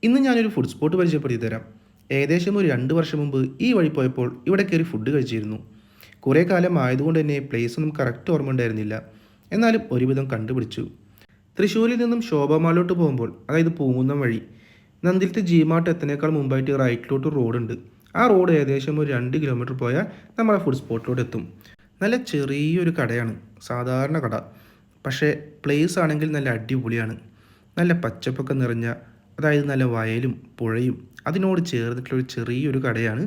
ഇന്ന് ഞാനൊരു food spot പരിചയപ്പെടുത്തി തരാം. ഏകദേശം ഒരു 2 വർഷം മുമ്പ് ഈ വഴി പോയപ്പോൾ ഇവിടെ കയറി ഫുഡ് കഴിച്ചിരുന്നു. കുറേ കാലം ആയതുകൊണ്ട് തന്നെ പ്ലേസൊന്നും കറക്റ്റ് ഓർമ്മ ഉണ്ടായിരുന്നില്ല. എന്നാലും ഒരുവിധം കണ്ടുപിടിച്ചു. തൃശ്ശൂരിൽ നിന്നും ശോഭമാലോട്ട് പോകുമ്പോൾ, അതായത് പൂങ്കുന്നം വഴി, നന്ദിലത്തെ ജിമാർട്ട് എത്തുന്നേക്കാൾ മുമ്പായിട്ട് റൈറ്റിലോട്ട് റോഡുണ്ട്. ആ റോഡ് ഏകദേശം ഒരു 2 കിലോമീറ്റർ പോയാൽ നമ്മളെ ഫുഡ് സ്പോട്ടിലോട്ട് എത്തും. നല്ല ചെറിയൊരു കടയാണ്, സാധാരണ കട. പക്ഷേ പ്ലേസ് ആണെങ്കിൽ നല്ല അടിപൊളിയാണ്. നല്ല പച്ചപ്പൊക്കെ നിറഞ്ഞ, അതായത് നല്ല വയലും പുഴയും അതിനോട് ചേർന്നിട്ടുള്ളൊരു ചെറിയൊരു കടയാണ്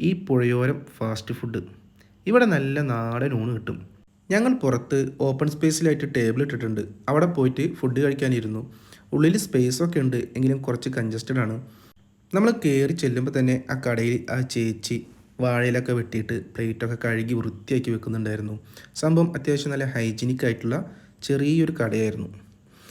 ഈ പുഴയോരം ഫാസ്റ്റ് ഫുഡ്. ഇവിടെ നല്ല നാടൻ ഊണ് കിട്ടും. ഞങ്ങൾ പുറത്ത് ഓപ്പൺ സ്പേസിലായിട്ട് ടേബിൾ ഇട്ടിട്ടുണ്ട്. അവിടെ പോയിട്ട് ഫുഡ് കഴിക്കാനിരുന്നു. ഉള്ളിൽ സ്പേസൊക്കെ ഉണ്ട്, എങ്കിലും കുറച്ച് കൺജസ്റ്റഡ് ആണ്. നമ്മൾ കയറി ചെല്ലുമ്പോൾ തന്നെ ആ കടയിൽ ആ ചേച്ചി വാഴയിലൊക്കെ വെട്ടിയിട്ട് പ്ലേറ്റൊക്കെ കഴുകി വൃത്തിയാക്കി വെക്കുന്നുണ്ടായിരുന്നു. സംഭവം അത്യാവശ്യം നല്ല ഹൈജീനിക് ആയിട്ടുള്ള ചെറിയൊരു കടയായിരുന്നു.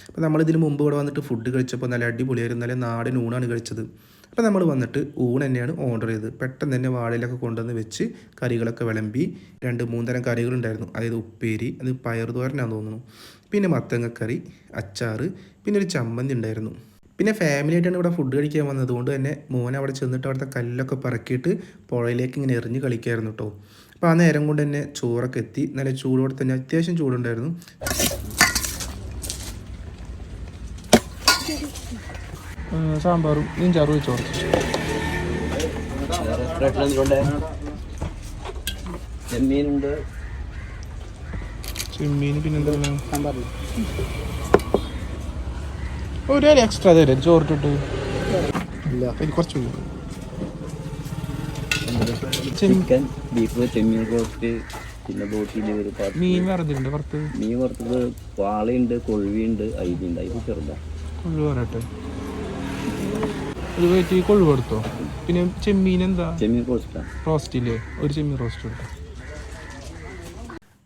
അപ്പോൾ നമ്മളിതിന് മുമ്പ് ഇവിടെ വന്നിട്ട് ഫുഡ് കഴിച്ചപ്പോൾ നല്ല അടിപൊളിയായിരുന്നു. നല്ല നാടൻ ഊണാണ് കഴിച്ചത്. അപ്പോൾ നമ്മൾ വന്നിട്ട് ഊണ് തന്നെയാണ് ഓർഡർ ചെയ്തത്. പെട്ടെന്ന് തന്നെ വാഴയിലൊക്കെ കൊണ്ടുവന്ന് വെച്ച് കറികളൊക്കെ വിളമ്പി. 2-3 തരം കറികളുണ്ടായിരുന്നു. അതായത് ഉപ്പേരി, അത് പയറുതോരനാണെന്ന് തോന്നുന്നു, പിന്നെ മത്തങ്ങക്കറി, അച്ചാറ്, പിന്നെ ഒരു ചമ്മന്തി ഉണ്ടായിരുന്നു. പിന്നെ ഫാമിലി ആയിട്ടാണ് ഇവിടെ ഫുഡ് കഴിക്കാൻ വന്നത്. അതുകൊണ്ട് തന്നെ മോൻ അവിടെ ചെന്നിട്ട് അവിടുത്തെ കല്ലൊക്കെ പറക്കിയിട്ട് പുഴയിലേക്ക് ഇങ്ങനെ എറിഞ്ഞ് കളിക്കായിരുന്നു കേട്ടോ. അപ്പോൾ ആ നേരം കൊണ്ട് തന്നെ ചോറൊക്കെ എത്തി. നല്ല ചൂടോടെ തന്നെ, അത്യാവശ്യം ചൂടുണ്ടായിരുന്നു. സാമ്പാറും മീൻചാറും വെച്ചോറ്. ചെമ്മീനുണ്ട്, ചെമ്മീൻ, പിന്നെന്താ ഒരു എക്സ്ട്രാ തരാം ചോറിട്ടിട്ട്. കുറച്ച് ചിക്കൻ, ബീഫ്, ചെമ്മീൻ റോസ്റ്റ്, പിന്നെ ബോട്ടിയിൽ ഒരു മീൻ വറുത്തിട്ടുണ്ട്. പുറത്ത് മീൻ വറുത്തത് വാളയുണ്ട്, കൊഴുവിയുണ്ട്, അയിലുണ്ട്. അയില് ചെറുതാ കൊഴുവ് പറയട്ടെ. ഒരു വെയിറ്റ് കൊഴുവ് എടുത്തോ. പിന്നെ ചെമ്മീൻ എന്താ? ചെമ്മീൻ റോസ്റ്റാണ്. റോസ്റ്റില്ലേ, ഒരു ചെമ്മീൻ റോസ്റ്റ് എടുത്തോ.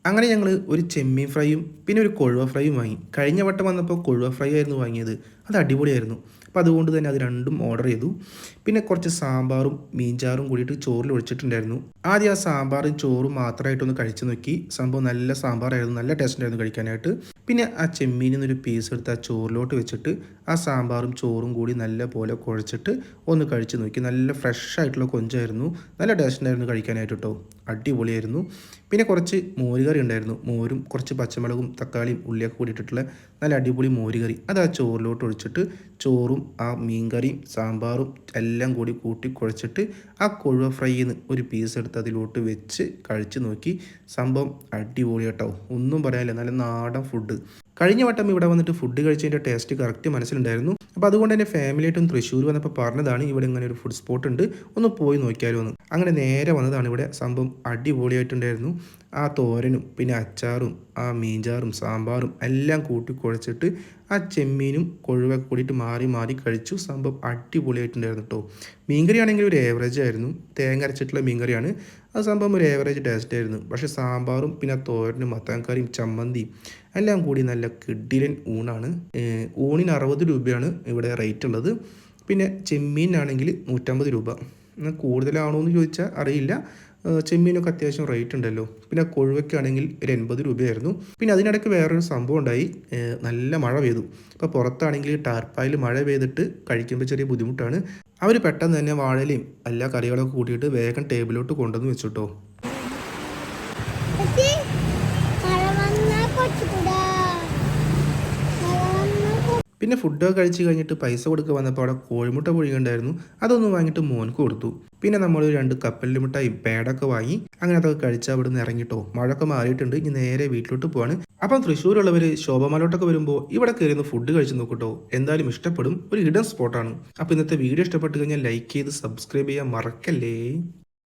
അങ്ങനെ ഞങ്ങൾ ഒരു ചെമ്മീൻ ഫ്രൈയും പിന്നെ ഒരു കൊഴുവ ഫ്രൈയും വാങ്ങി. കഴിഞ്ഞ വട്ടം വന്നപ്പോൾ കൊഴുവ ഫ്രൈ ആയിരുന്നു വാങ്ങിയത്. അത് അടിപൊളിയായിരുന്നു. അപ്പോൾ അതുകൊണ്ട് തന്നെ അത് രണ്ടും ഓർഡർ ചെയ്തു. പിന്നെ കുറച്ച് സാമ്പാറും മീൻചാറും കൂടിയിട്ട് ചോറിൽ ഒഴിച്ചിട്ടുണ്ടായിരുന്നു. ആദ്യം ആ സാമ്പാറും ചോറും മാത്രമായിട്ടൊന്ന് കഴിച്ചു നോക്കി. സംഭവം നല്ല സാമ്പാറായിരുന്നു, നല്ല ടേസ്റ്റ് ഉണ്ടായിരുന്നു കഴിക്കാനായിട്ട്. പിന്നെ ആ ചെമ്മീനിൽ നിന്നൊരു പീസ് എടുത്ത് ആ ചോറിലോട്ട് വെച്ചിട്ട് ആ സാമ്പാറും ചോറും കൂടി നല്ല പോലെ കുഴച്ചിട്ട് ഒന്ന് കഴിച്ച് നോക്കി. നല്ല ഫ്രഷ് ആയിട്ടുള്ള കൊഞ്ചായിരുന്നു, നല്ല ടേസ്റ്റ് ഉണ്ടായിരുന്നു കഴിക്കാനായിട്ട് കേട്ടോ. അടിപൊളിയായിരുന്നു. പിന്നെ കുറച്ച് മോരുകറി ഉണ്ടായിരുന്നു. മോരും കുറച്ച് പച്ചമുളകും തക്കാളിയും ഉള്ളിയൊക്കെ കൂടിയിട്ടുള്ള നല്ല അടിപൊളി മോരുകറി. അത് ആ ചോറിലോട്ട് ഒഴിച്ചിട്ട് ചോറും ആ മീൻകറിയും സാമ്പാറും എല്ലാം കൂടി കൂട്ടി കുഴച്ചിട്ട് ആ കൊഴുവ ഫ്രൈയിൽ നിന്ന് ഒരു പീസ് എടുത്ത് അതിലോട്ട് വെച്ച് കഴിച്ച് നോക്കി. സംഭവം അടിപൊളി കേട്ടോ, ഒന്നും പറയാനില്ല. നല്ല നാടൻ ഫുഡ്. കഴിഞ്ഞ വട്ടം ഇവിടെ വന്നിട്ട് ഫുഡ് കഴിച്ചതിൻ്റെ ടേസ്റ്റ് കറക്റ്റ് മനസ്സിലുണ്ടായിരുന്നു. അപ്പോൾ അതുകൊണ്ട് തന്നെ ഫാമിലിയായിട്ടും തൃശ്ശൂർ വന്നപ്പോൾ പറഞ്ഞതാണ് ഇവിടെ ഇങ്ങനെ ഒരു ഫുഡ് സ്പോട്ട് ഉണ്ട്, ഒന്ന് പോയി നോക്കിയാലോ എന്ന്. അങ്ങനെ നേരെ വന്നതാണ് ഇവിടെ. സംഭവം അടിപൊളിയായിട്ടുണ്ടായിരുന്നു. ആ തോരനും പിന്നെ അച്ചാറും ആ മീൻചാറും സാമ്പാറും എല്ലാം കൂട്ടി കുഴച്ചിട്ട് ആ ചെമ്മീനും കൊഴുവൊക്കെ കൂടിയിട്ട് മാറി മാറി കഴിച്ചു. സംഭവം അടിപൊളിയായിട്ടുണ്ടായിരുന്നു കേട്ടോ. മീൻകറി ആണെങ്കിൽ ഒരു ഏവറേജ് ആയിരുന്നു, തേങ്ങ അരച്ചിട്ടുള്ള മീൻകറിയാണ്. അത് സംഭവം ഒരു ഏവറേജ് ടേസ്റ്റ് ആയിരുന്നു. പക്ഷേ സാമ്പാറും പിന്നെ തോരനും മത്തങ്ങക്കറിയും ചമ്മന്തിയും എല്ലാം കൂടി നല്ല കിഡിലൻ ഊണാണ്. ഊണിന് 60 രൂപയാണ് ഇവിടെ റേറ്റ് ഉള്ളത്. പിന്നെ ചെമ്മീനാണെങ്കിൽ 150 രൂപ. കൂടുതലാണോ എന്ന് ചോദിച്ചാൽ അറിയില്ല. ചെമ്മീനൊക്കെ അത്യാവശ്യം റേറ്റ് ഉണ്ടല്ലോ. പിന്നെ കൊഴുവയ്ക്കാണെങ്കിൽ ഒരു 80 രൂപയായിരുന്നു. പിന്നെ അതിനിടയ്ക്ക് വേറൊരു സംഭവം ഉണ്ടായി. നല്ല മഴ പെയ്തു. ഇപ്പോൾ പുറത്താണെങ്കിൽ ടാർപ്പായിൽ മഴ പെയ്തിട്ട് കഴിക്കുമ്പോൾ ചെറിയ ബുദ്ധിമുട്ടാണ്. അവർ പെട്ടെന്ന് തന്നെ വാഴയിലയും എല്ലാ കറികളൊക്കെ കൂട്ടിയിട്ട് വേഗം ടേബിളിലോട്ട് കൊണ്ടുവന്ന് വെച്ചിട്ടോ. പിന്നെ ഫുഡൊക്കെ കഴിച്ച് കഴിഞ്ഞിട്ട് പൈസ കൊടുക്കുക വന്നപ്പോൾ അവിടെ കോഴിമുട്ട പുഴുങ്ങുണ്ടായിരുന്നു. അതൊന്ന് വാങ്ങിയിട്ട് മോൻക്ക് കൊടുത്തു. പിന്നെ നമ്മൾ 2 കപ്പലിൻ്റെ മിഠായി പേടൊക്കെ വാങ്ങി. അങ്ങനെ അതൊക്കെ കഴിച്ച് അവിടെ നിന്ന് ഇറങ്ങിട്ടോ. മഴയൊക്കെ മാറിയിട്ടുണ്ട്, ഇനി നേരെ വീട്ടിലോട്ട് പോവാണ്. അപ്പം തൃശ്ശൂരുള്ളവർ ശോഭമലോട്ടൊക്കെ വരുമ്പോൾ ഇവിടെ കയറിയൊന്ന് ഫുഡ് കഴിച്ച് നോക്കട്ടോ, എന്തായാലും ഇഷ്ടപ്പെടും. ഒരു ഹിഡൻ സ്പോട്ടാണ്. അപ്പോൾ ഇന്നത്തെ വീഡിയോ ഇഷ്ടപ്പെട്ട് കഴിഞ്ഞാൽ ലൈക്ക് ചെയ്ത് സബ്സ്ക്രൈബ് ചെയ്യാൻ മറക്കല്ലേ.